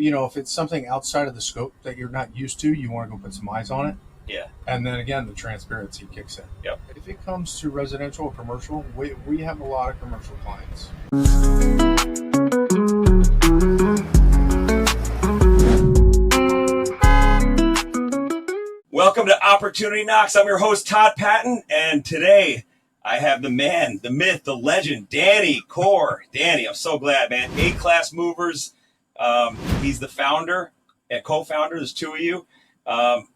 if it's something outside of the scope that you're not used to, you want to go put some eyes on it. Yeah. And then again, the transparency kicks in. Yep. If it comes to residential or commercial, we have a lot of commercial clients. Welcome to Opportunity Knocks. I'm your host, Todd Patton, and today I have the man, the myth, the legend, Danny Core. Danny, I'm so glad, man. A-Class Movers. He's the founder and co-founder. There's two of you.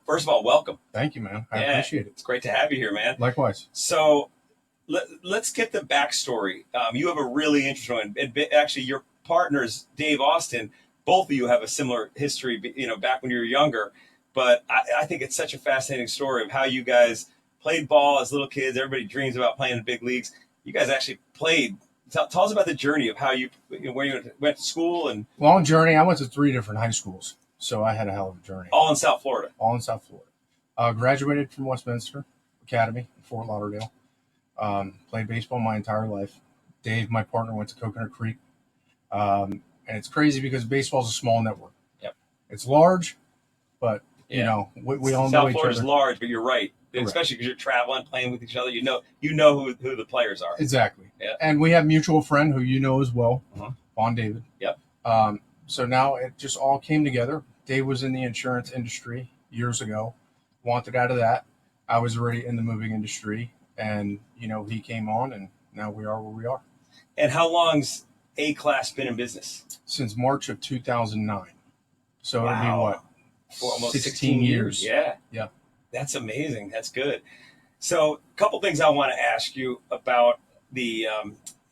First of all, welcome. Thank you, man. I appreciate it. It's great to have you here, man. Likewise. So let's get the backstory. You have a really interesting one. And actually, your partners, Dave Austin, both of you have a similar history, back when you were younger. But I think it's such a fascinating story of how you guys played ball as little kids. Everybody dreams about playing in the big leagues. You guys actually played. Tell us about the journey of how where you went to school. And long journey. I went to 3 different high schools, so I had a hell of a journey. All in South Florida. All in South Florida. Graduated from Westminster Academy in Fort Lauderdale. Played baseball my entire life. Dave, my partner, went to Coconut Creek. And it's crazy because baseball is a small network. Yep. It's large, but we all know each other. South Florida's large, but you're right. Correct. Especially because you're traveling, playing with each other. You know who the players are. Exactly. Yeah. And we have a mutual friend who you know as well, Vaughn David. Yep. So now it just all came together. Dave was in the insurance industry years ago, wanted out of that. I was already in the moving industry, and he came on, and now we are where we are. And how long's A-Class been in business? Since March of 2009. So it'll be what? For almost 16 years. Yeah. Yeah. That's amazing. That's good. So a couple things I want to ask you about the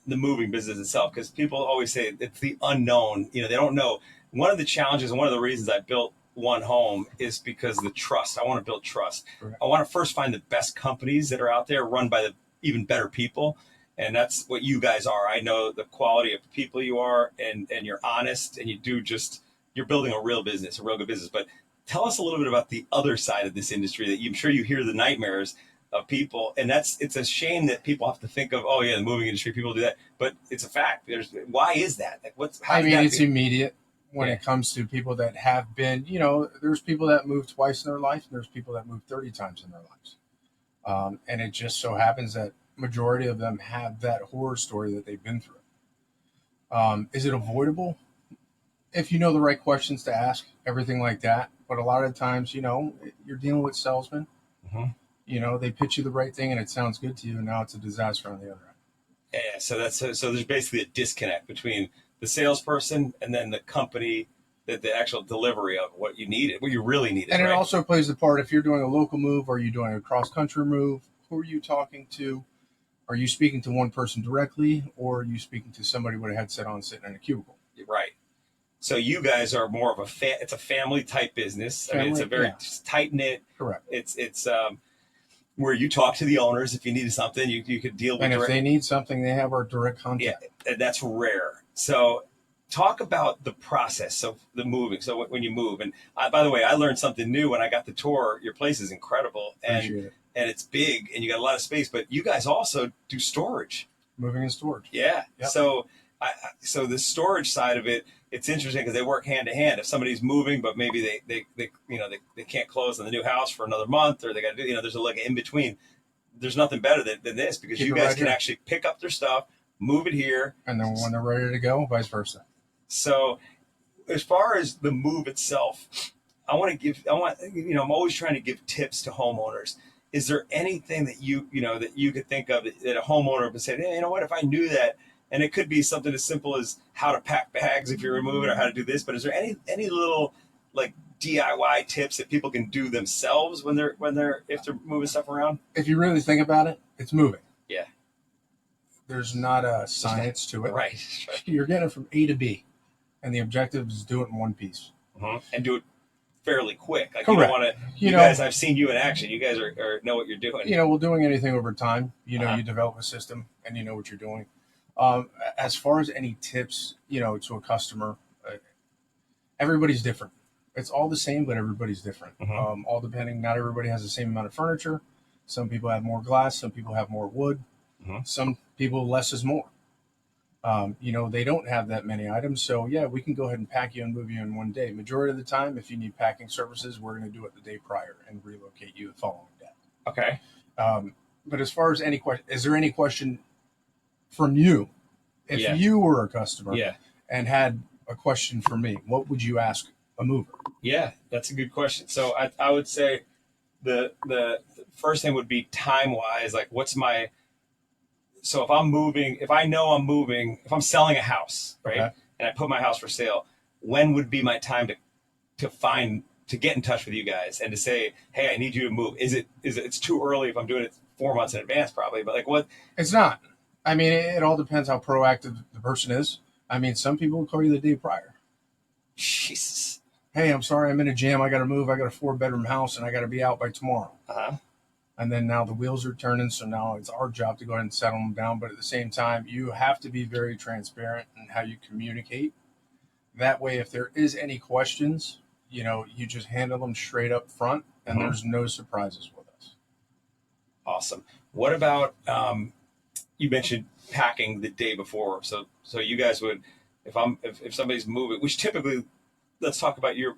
moving business itself, because people always say it's the unknown. They don't know. One of the challenges and one of the reasons I built One Home is because of the trust. I want to build trust. Right. I want to first find the best companies that are out there run by the even better people. And that's what you guys are. I know the quality of the people you are, and you're honest, and you're building a real business, a real good business. But tell us a little bit about the other side of this industry that I'm sure you hear the nightmares of people. And it's a shame that people have to think of, the moving industry, people do that. But it's a fact. Why is that? It's immediate when it comes to people that have been, there's people that move twice in their life, and there's people that move 30 times in their lives. And it just so happens that majority of them have that horror story that they've been through. Is it avoidable? If you know the right questions to ask, everything like that. But a lot of times, you're dealing with salesmen. Mm-hmm. They pitch you the right thing and it sounds good to you, and now it's a disaster on the other end. Yeah, so there's basically a disconnect between the salesperson and then the company, that the actual delivery of what you needed, what you really needed. And right? It also plays the part if you're doing a local move, or you're doing a cross-country move. Who are you talking to? Are you speaking to one person directly, or are you speaking to somebody with a headset on sitting in a cubicle? Right. So you guys are more of it's a family type business. It's a very tight knit. Correct. It's where you talk to the owners. If you needed something, you could deal with. And if they need something, they have our direct contact. Yeah, that's rare. So talk about the process of the moving. So when you move, and by the way, I learned something new when I got the tour. Your place is incredible, and it's big, and you got a lot of space. But you guys also do storage, moving and storage. Yeah. Yep. So the storage side of it, it's interesting because they work hand to hand. If somebody's moving, but maybe they can't close on the new house for another month, or they got to do, there's a in between. There's nothing better than this, because you guys can actually pick up their stuff, move it here, and then when they're ready to go, vice versa. So as far as the move itself, I'm always trying to give tips to homeowners. Is there anything that you could think of that a homeowner would say, hey, what if I knew that? And it could be something as simple as how to pack bags if you're moving, or how to do this. But is there any little DIY tips that people can do themselves if they're moving stuff around? If you really think about it, it's moving. Yeah. There's not a science to it. Right. You're getting it from A to B, and the objective is do it in one piece. And do it fairly quick. Correct. You don't want to. You guys, I've seen you in action. You guys are know what you're doing. Well, doing anything over time, you develop a system and you know what you're doing. As far as any tips, to a customer, everybody's different. It's all the same, but everybody's different. All depending, not everybody has the same amount of furniture. Some people have more glass. Some people have more wood. Some people less is more. They don't have that many items. So, yeah, we can go ahead and pack you and move you in one day. Majority of the time, if you need packing services, we're going to do it the day prior and relocate you the following day. Okay. But as far as any question, is there any question from you? If Yeah. you were a customer Yeah. and had a question for me, what would you ask a mover? Yeah, that's a good question. So I would say the first thing would be time wise, like what's my, so if I'm moving, if I know I'm moving, if I'm selling a house, right, Okay. and I put my house for sale, when would be my time to get in touch with you guys and to say, hey, I need you to move? Is it it's too early if I'm doing it 4 months in advance, probably, but like what? It's not. I mean, it all depends how proactive the person is. I mean, some people will call you the day prior. Jesus. Hey, I'm sorry, I'm in a jam. I got to move. I got a 4-bedroom house, and I got to be out by tomorrow. Uh-huh. And then now the wheels are turning, so now it's our job to go ahead and settle them down. But at the same time, you have to be very transparent in how you communicate. That way, if there is any questions, you just handle them straight up front, and there's no surprises with us. Awesome. What about you mentioned packing the day before? So you guys would, if somebody's moving, which typically, let's talk about your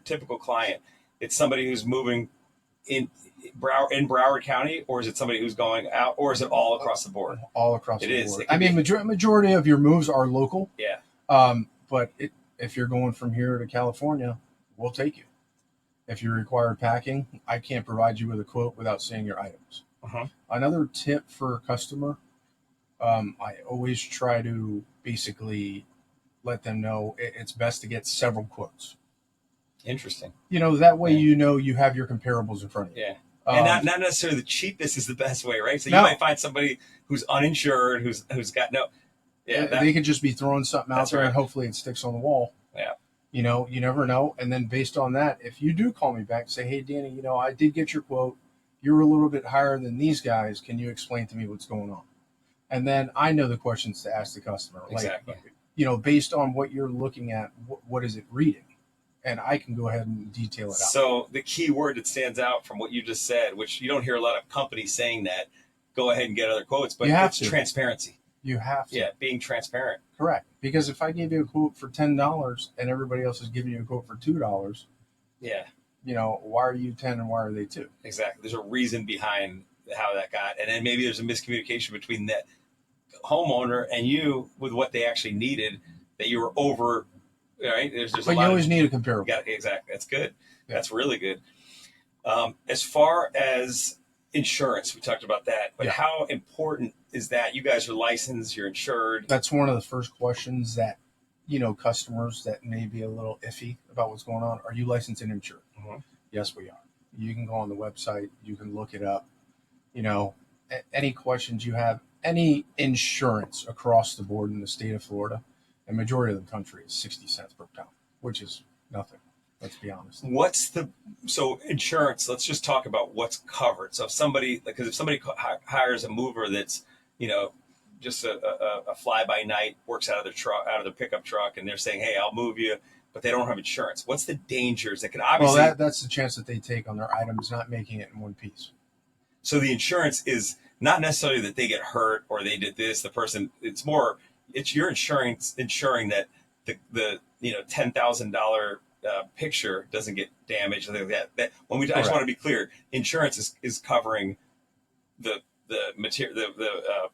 typical client. It's somebody who's moving in Broward County, or is it somebody who's going out, or is it all across the board? All across It the is. board. It can I mean, majority of your moves are local. Yeah. But if you're going from here to California, we'll take you. If you require packing, I can't provide you with a quote without seeing your items. Uh-huh. Another tip for a customer, I always try to basically let them know it's best to get several quotes. Interesting. That way you have your comparables in front of you. Yeah. And not necessarily the cheapest is the best way, right? So you No. might find somebody who's uninsured, who's got no. Yeah. They could just be throwing something out there, right. and hopefully it sticks on the wall. Yeah. You never know. And then based on that, if you do call me back and say, hey, Danny, I did get your quote. You're a little bit higher than these guys. Can you explain to me what's going on? And then I know the questions to ask the customer. Exactly. Based on what you're looking at, what is it reading? And I can go ahead and detail it out. So the key word that stands out from what you just said, which you don't hear a lot of companies saying that, go ahead and get other quotes, but it's transparency. You have to. Yeah, being transparent. Correct. Because if I gave you a quote for $10 and everybody else is giving you a quote for $2, yeah, why are you 10 and why are they 2? Exactly. There's a reason behind how that got, and then maybe there's a miscommunication between that homeowner and you with what they actually needed, that you were over. Right? But you always need a comparable. Exactly. That's good. Yeah. That's really good. As far as insurance, we talked about that, but how important is that? You guys are licensed, you're insured. That's one of the first questions that, customers that may be a little iffy about what's going on. Are you licensed and insured? Mm-hmm. Yes, we are. You can go on the website. You can look it up. Any questions you have, any insurance across the board in the state of Florida, and majority of the country is 60 cents per pound, which is nothing. Let's be honest. So insurance, let's just talk about what's covered. So if somebody hires a mover that's, just a fly by night, works out of their pickup truck, and they're saying, hey, I'll move you, but they don't have insurance. What's the dangers that could obviously... Well, that's the chance that they take on their items, not making it in one piece. So the insurance is not necessarily that they get hurt or they did this, the person, it's your insurance ensuring that the $10,000 picture doesn't get damaged. I just want to be clear, insurance is covering the material,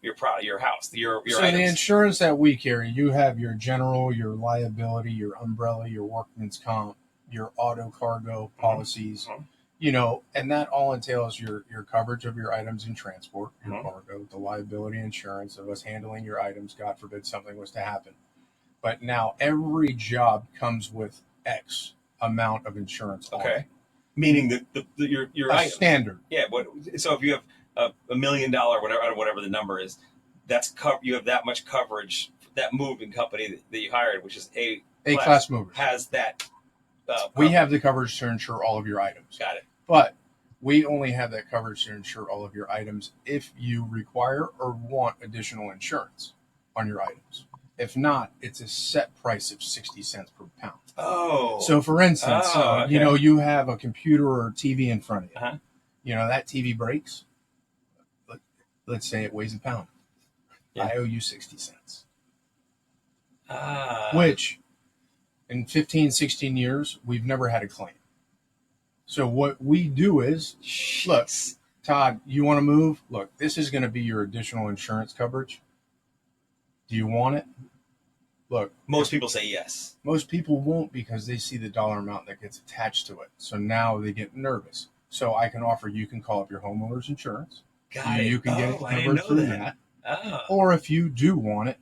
your product, your house, your so items. The insurance that we carry, you have your general, your liability, your umbrella, your workman's comp, your auto cargo policies, and that all entails your coverage of your items in transport, your cargo, the liability insurance of us handling your items, God forbid something was to happen. But now every job comes with X amount of insurance. Okay. Meaning your items. Standard. Yeah. So if you have $1 million, whatever the number is, you have that much coverage. That moving company that you hired, which is A-class movers, has that. We have the coverage to insure all of your items. Got it. But we only have that coverage to insure all of your items if you require or want additional insurance on your items. If not, it's a set price of 60 cents per pound. Oh. So, for instance, okay. You have a computer or TV in front of you. Uh-huh. That TV breaks. Let's say it weighs a pound. Yeah. I owe you 60 cents. which in 15, 16 years, we've never had a claim. So what we do is, look, Todd, you want to move? Look, this is going to be your additional insurance coverage. Do you want it? Look, most people say yes. Most people won't because they see the dollar amount that gets attached to it. So now they get nervous. So I can offer, you can call up your homeowner's insurance. You can get it covered through that. Or if you do want it,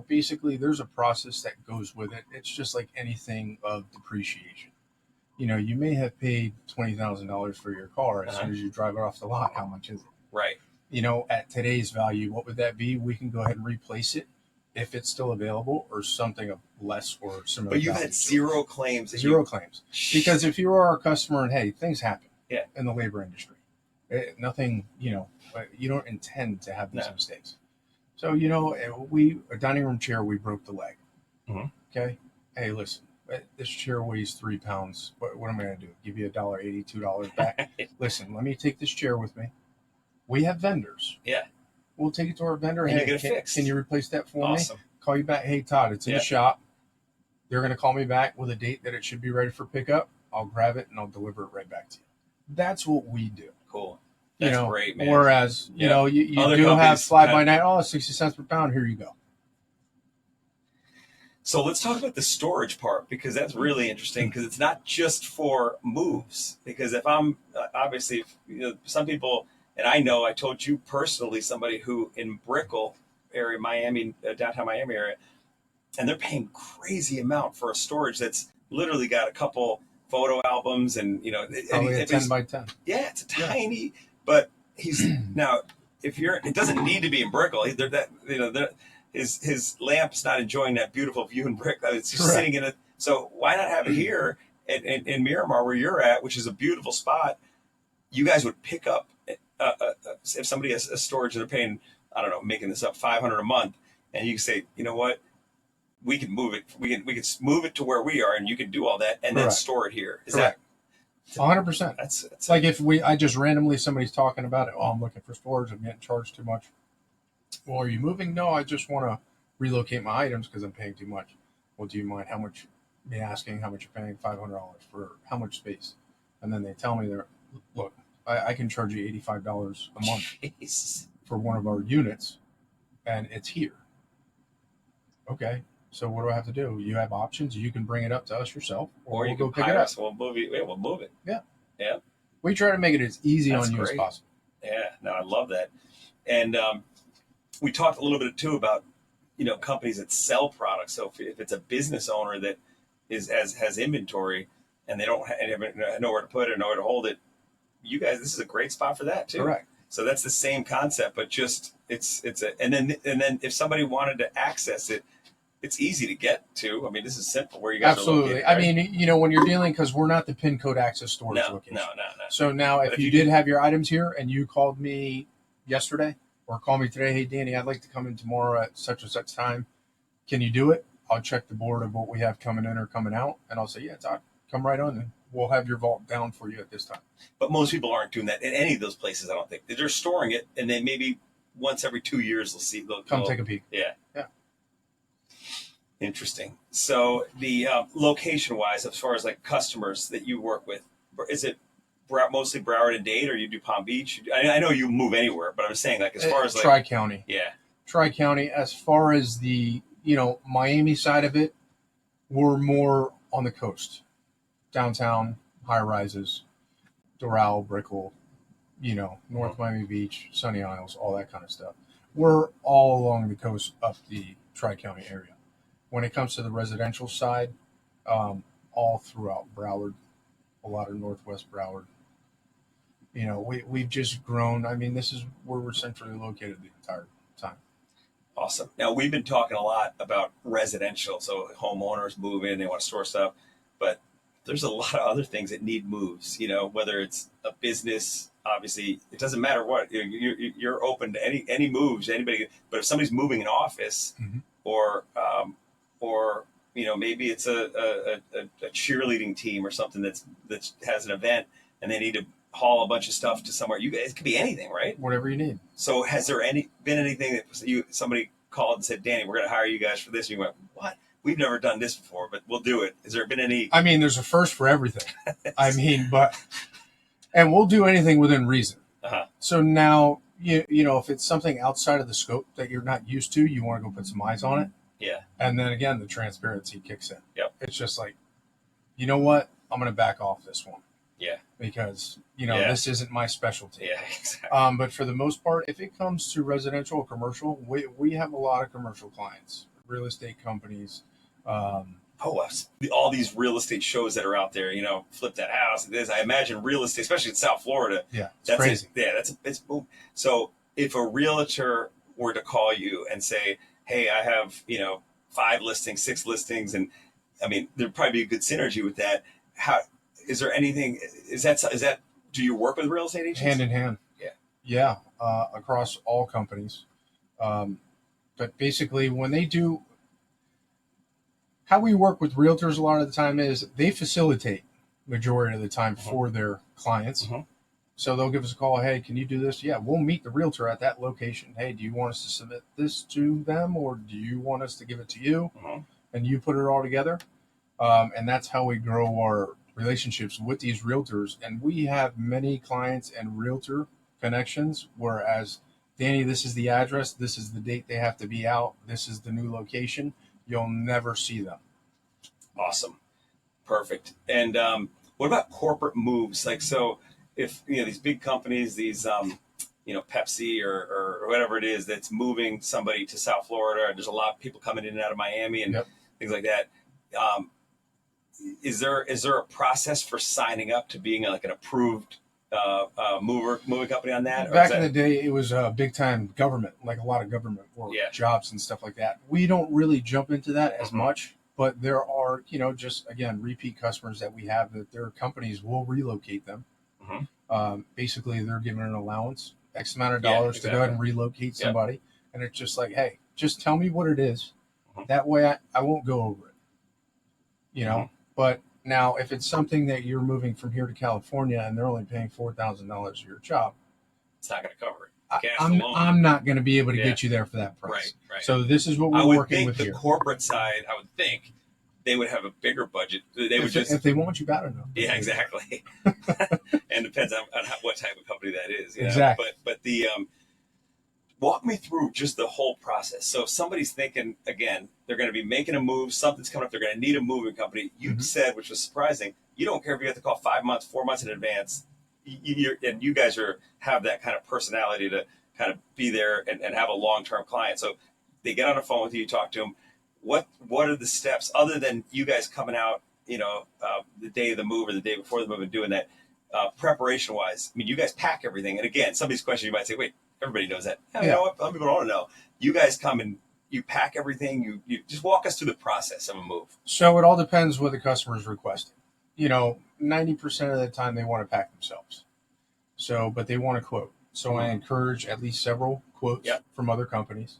basically there's a process that goes with it. It's just like anything of depreciation. You may have paid $20,000 for your car. As soon as you drive it off the lot, how much is it? Right. At today's value, what would that be? We can go ahead and replace it if it's still available, or something of less or similar. But you've had zero claims. Zero claims. Because if you are our customer and, hey, things happen in the labor industry. Nothing, you don't intend to have these mistakes. So, a dining room chair, we broke the leg. Mm-hmm. Okay. Hey, listen, this chair weighs 3 pounds. What am I going to do? Give you $1.80, $2 back? Listen, let me take this chair with me. We have vendors. Yeah. We'll take it to our vendor. And hey, can you replace that for me? Awesome. Call you back. Hey, Todd, it's in the shop. They're going to call me back with a date that it should be ready for pickup. I'll grab it and I'll deliver it right back to you. That's what we do. Cool. That's great, man. Whereas, you do have fly-by-night, 60 cents per pound. Here you go. So let's talk about the storage part, because that's really interesting, because it's not just for moves. Because if I'm, obviously, some people... And I know I told you personally somebody who in Brickell area, Miami, downtown Miami area, and they're paying crazy amount for a storage that's literally got a couple photo albums and, Probably a 10 by 10. Yeah, it's a tiny, but he's now, it doesn't need to be in Brickell. His lamp's not enjoying that beautiful view in Brickell. It's just sitting in it. So why not have it here in Miramar where you're at, which is a beautiful spot? You guys would pick up, if somebody has a storage and they're paying, I don't know, making this up, $500 a month, and you can say, you know what, we can move it. We can move it to where we are, and you can do all that, and then store it here. Is that 100%? That's like I just randomly, somebody's talking about it. Oh, I'm looking for storage. I'm getting charged too much. Well, are you moving? No, I just want to relocate my items because I'm paying too much. Well, do you mind me asking how much you're paying? $500 for how much space? And then they tell me, look, I can charge you $85 a month for one of our units, and it's here. Okay, so what do I have to do? You have options. You can bring it up to us yourself, or you can pick it up. We'll move it. Yeah. We try to make it as easy on you as possible. Yeah, no, I love that. And we talked a little bit too about companies that sell products. So if it's a business owner that has inventory and they don't have nowhere to put it, nowhere to hold it, you guys, this is a great spot for that too. Correct. So that's the same concept, but just and then if somebody wanted to access it, it's easy to get to. I mean, this is simple where you guys are located, right? I mean, when you're dealing, because we're not the pin code access storage location. No. So now, if you did have your items here and you called me yesterday or call me today, hey Danny, I'd like to come in tomorrow at such and such time. Can you do it? I'll check the board of what we have coming in or coming out, and I'll say, yeah, Todd, come right on, and we'll have your vault down for you at this time. But most people aren't doing that in any of those places. I don't think they're storing it, and then maybe once every 2 years they'll come take a peek. Yeah. Interesting. So the location-wise, as far as like customers that you work with, is it mostly Broward and Dade, or you do Palm Beach? I know you move anywhere, but I'm saying like as far as like Tri-County. Yeah. Tri-County. As far as the Miami side of it, we're more on the coast, downtown, high rises, Doral, Brickell, North Miami Beach, Sunny Isles, all that kind of stuff. We're all along the coast up the Tri-County area. When it comes to the residential side, all throughout Broward, a lot of Northwest Broward. We've just grown. I mean, this is where we're centrally located the entire time. Awesome. Now, we've been talking a lot about residential, so homeowners move in, they want to store stuff, but there's a lot of other things that need moves, whether it's a business, obviously, it doesn't matter what, you're open to any moves, anybody, but if somebody's moving an office or maybe it's a cheerleading team or something that has an event and they need to haul a bunch of stuff to somewhere. It could be anything, right? Whatever you need. So has there been anything that somebody called and said, Danny, we're going to hire you guys for this? And you went, what? we've never done this before, but we'll do it. Has there been any? I mean, there's a first for everything. And we'll do anything within reason. Uh-huh. So now, you know, if it's something outside of the scope that you're not used to, you want to go put some eyes on it. Yeah. And then again, the transparency kicks in. Yep. It's just like, you know what? I'm going to back off this one. Yeah. Because, you know, this isn't my specialty. Yeah, exactly. But for the most part, if it comes to residential or commercial, we have a lot of commercial clients, real estate companies. All these real estate shows that are out there, you know, flip that house. I imagine real estate, especially in South Florida. Yeah, that's crazy. It's boom. So if a realtor were to call you and say, hey, I have, you know, 5 listings, 6 listings, and I mean, there'd probably be a good synergy with that. How is there anything? Is that? Do you work with real estate agents? Hand in hand. Yeah. Across all companies. But basically, when they do, how we work with realtors a lot of the time is they facilitate majority of the time for their clients. So they'll give us a call. Hey, can you do this? Yeah, we'll meet the realtor at that location. Hey, do you want us to submit this to them, or do you want us to give it to you? And you put it all together. And that's how we grow our relationships with these realtors. And we have many clients and realtor connections, whereas, Danny, this is the address, this is the date they have to be out, this is the new location. You'll never see them. Awesome. Perfect. And what about corporate moves? Like, so if, you know, these big companies, these, you know, Pepsi or whatever it is that's moving somebody to South Florida, there's a lot of people coming in and out of Miami and things like that. Is there a process for signing up to being like an approved moving company on that? Back in the day, it was big time government, like a lot of government work, jobs and stuff like that. We don't really jump into that as much, but there are, you know, just again, repeat customers that we have that their companies will relocate them. Basically, they're given an allowance, X amount of dollars to go ahead and relocate somebody. And it's just like, hey, just tell me what it is. That way I won't go over it, you know, but now, if it's something that you're moving from here to California and they're only paying $4,000 for your job, it's not going to cover it. I'm not going to be able to get you there for that price. Right. So this is what we're working with here. here. The corporate side, I would think they would have a bigger budget. If they want you bad enough. Yeah, exactly. And depends on what type of company that is. You know? Exactly. But the walk me through just the whole process. So if somebody's thinking, again, they're going to be making a move, something's coming up, they're going to need a moving company. You said, which was surprising, you don't care if you have to call 5 months, 4 months in advance. And you guys have that kind of personality to kind of be there and have a long-term client. So they get on the phone with you, talk to them. What are the steps other than you guys coming out, you know, the day of the move or the day before the move and doing that preparation-wise? I mean, you guys pack everything. And again, some of these questions you might say, wait, everybody knows that. You know what? Some people don't want to know. You guys come and you pack everything. You just walk us through the process of a move. So it all depends what the customer is requesting. You know, 90% of the time they want to pack themselves. So, but they want a quote. So I encourage at least several quotes from other companies.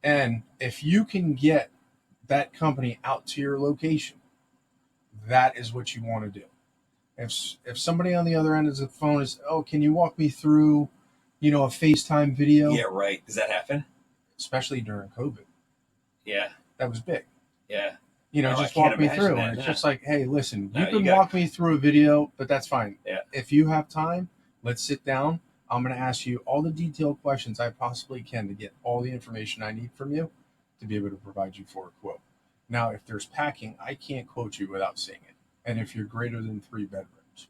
And if you can get that company out to your location, that is what you want to do. If somebody on the other end of the phone is, oh, can you walk me through, you know, a FaceTime video? Yeah, right. Does that happen? Especially during COVID. Yeah. That was big. Yeah. You know, just walk me through. And it's just like, hey, listen, you can walk me through a video, but that's fine. Yeah. If you have time, let's sit down. I'm going to ask you all the detailed questions I possibly can to get all the information I need from you to be able to provide you for a quote. Now, if there's packing, I can't quote you without seeing it. And if you're greater than 3 bedrooms.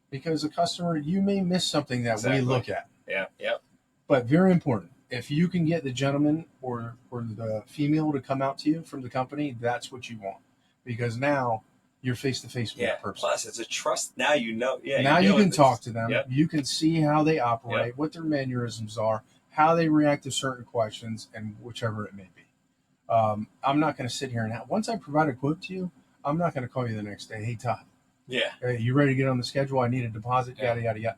Because a customer, you may miss something that we look at. Yeah. Yep. But very important. If you can get the gentleman or the female to come out to you from the company, that's what you want. Because now you're face to face with that person. Plus, it's a trust. Now you know. Yeah. Now you can talk to them. Yep. You can see how they operate, what their mannerisms are, how they react to certain questions, and whichever it may be. I'm not going to sit here and once I provide a quote to you, I'm not going to call you the next day. Hey, Todd. Yeah. Hey, you ready to get on the schedule? I need a deposit. Yada yada yada.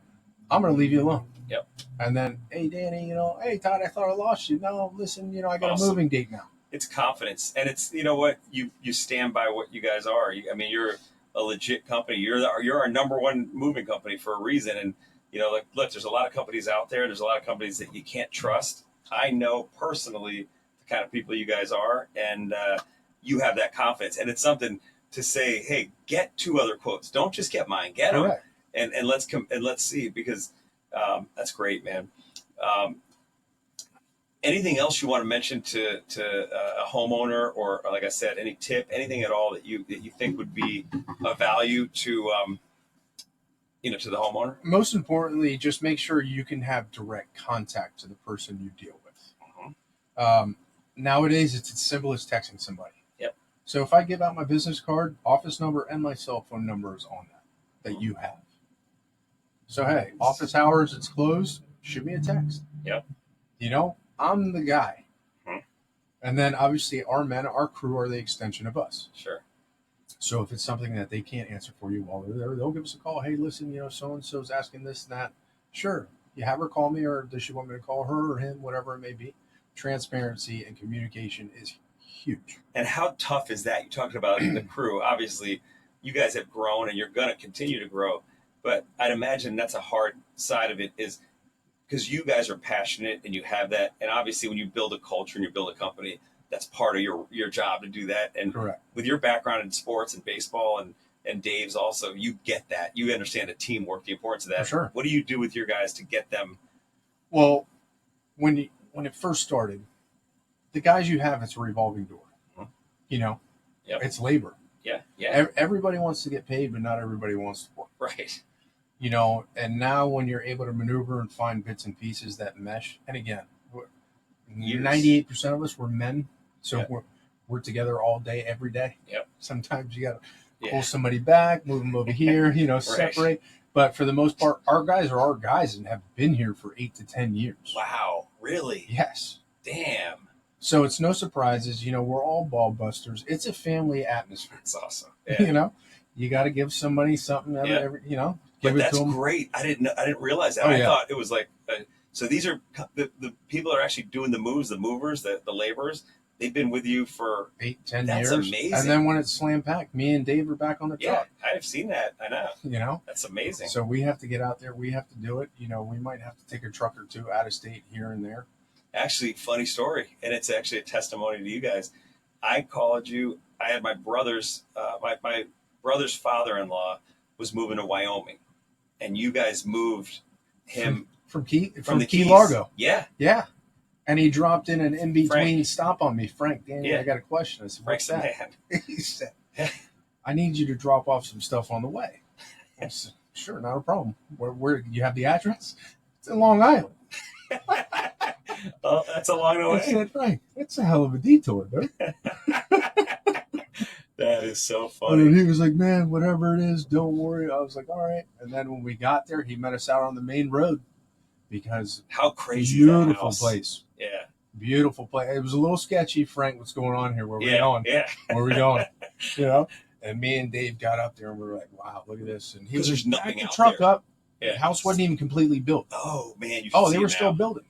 I'm going to leave you alone. Yep. And then, hey, Danny, you know, hey, Todd, I thought I lost you. No, listen, you know, I got a moving date now. It's confidence. And it's, you know what, you stand by what you guys are. I mean, you're a legit company. You're our number one moving company for a reason. And, you know, like, look, there's a lot of companies out there. There's a lot of companies that you can't trust. I know personally the kind of people you guys are. And you have that confidence, and it's something to say, hey, get 2 other quotes. Don't just get mine. Get them, Correct. and let's see, because that's great, man. Um, Anything else you want to mention to a homeowner, or like I said, any tip, anything at all that you think would be of value to to the homeowner? Most importantly, just make sure you can have direct contact to the person you deal with. Nowadays, it's as simple as texting somebody. Yep. So if I give out my business card, office number, and my cell phone number is on that you have. So hey, office hours, it's closed. Shoot me a text. Yep. I'm the guy. Hmm. And then obviously our men, our crew are the extension of us. Sure. So if it's something that they can't answer for you while they're there, they'll give us a call. Hey, listen, so-and-so's asking this and that. Sure. You have her call me, or does she want me to call her or him, whatever it may be. Transparency and communication is huge. And how tough is that? You talked about the crew. Obviously, you guys have grown and you're going to continue to grow. But I'd imagine that's a hard side of it, is because you guys are passionate and you have that. And obviously, when you build a culture and you build a company, that's part of your job to do that. And Correct. With your background in sports and baseball and Dave's also, you get that. You understand the teamwork, the importance of that. For sure. What do you do with your guys to get them? Well, when it first started, the guys you have, it's a revolving door. Yep. It's labor. Yeah. Everybody wants to get paid, but not everybody wants to work. Right. And now when you're able to maneuver and find bits and pieces that mesh, and again, 98% of us were men, so Yep. we're together all day, every day. Yep. Sometimes you got to pull somebody back, move them over here, separate. But for the most part, our guys are our guys and have been here for 8 to 10 years. Wow. Really? Yes. Damn. So it's no surprises. We're all ball busters. It's a family atmosphere. That's awesome. Yeah. You got to give somebody something every, give But it that's to them. great. I didn't realize that. Oh, I yeah. thought it was like, so these are the people that are actually doing the moves, the movers, the laborers. They've been with you for 8, 10 That's years. amazing. And then when it's slam packed, me and Dave are back on the truck. I've seen that. I know. That's amazing. So we have to get out there. We have to do it. We might have to take a truck or two out of state here and there. Actually, funny story, and it's actually a testimony to you guys. I called you. I had my brother's my brother's father-in-law was moving to Wyoming, and you guys moved him from Key Keys. Largo. Yeah. And he dropped in an in-between Frank. stop on me. Frank, Danny, Yeah. I got a question. I said, what's Frank's that? man. He said, I need you to drop off some stuff on the way. I said, sure, not a problem. Where you have the address? It's in Long Island. Oh, that's along the I way. said, Frank, that's a hell of a detour, dude. That is so And funny. then he was like, man, whatever it is, don't worry. I was like, all right. And then when we got there, he met us out on the main road because How crazy is that beautiful house? place. Yeah. Beautiful place. It was a little sketchy, Frank, what's going on here? Where we going? Yeah. Where we going? And me and Dave got up there and we were like, wow, look at this. And he was Because there's nothing backed the out truck there. up. Yeah. The house wasn't even completely built. Oh man, you should Oh, see they were it still now. building.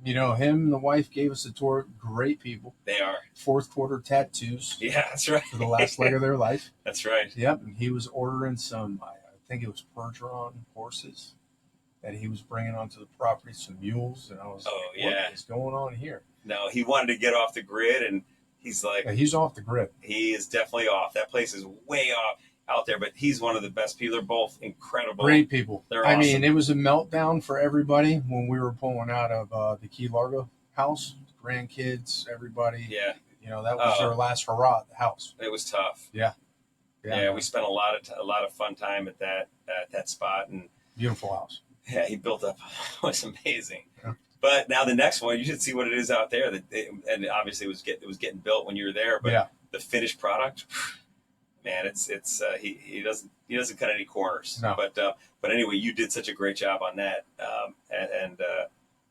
Him and the wife gave us a tour. Great people. They are. Fourth quarter tattoos Yeah, that's right. for the last leg of their life. That's right. Yep. And he was ordering some, I think it was Percheron horses that he was bringing onto the property, some mules. And I was like, what is going on here? No, he wanted to get off the grid, and he's like, Yeah, he's off the grid. he is definitely off. That place is way off out there, but he's one of the best people. They're both incredible. Great people. They're I awesome. mean, it was a meltdown for everybody when we were pulling out of the Key Largo house. Grandkids, everybody. Yeah, That was their last hurrah at the house. it was tough. Yeah. Yeah, we spent a lot of fun time at that spot, and Beautiful house. yeah, he built up. It was amazing. Yeah. But now the next one, you should see what it is out there. And obviously it was getting built when you were there. But the finished product, man, it's he doesn't cut any corners. No. But anyway, you did such a great job on that.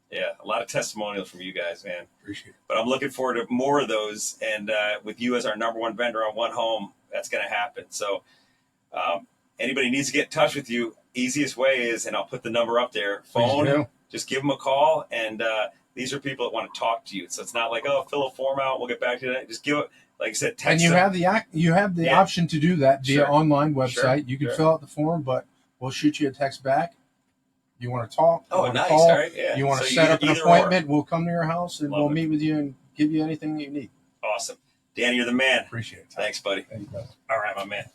Yeah, a lot of testimonials from you guys, man. Appreciate it. But I'm looking forward to more of those. And with you as our number one vendor on One Home, that's going to happen. So anybody needs to get in touch with you, easiest way is, and I'll put the number up there, phone, just give them a call. And these are people that want to talk to you. So it's not like, oh, fill a form out, we'll get back to you. Just give it, like I said, text And you them. have the option to do that via online website. Sure. You can fill out the form, but we'll shoot you a text back. You want to talk? Oh, nice. Call, All right. Yeah. You want to So set up an either appointment? We'll come to your house and Love we'll it. meet with you and give you anything that you need. Awesome. Danny, you're the man. Appreciate it. Thanks, buddy. Thank you, brother. All right, my man.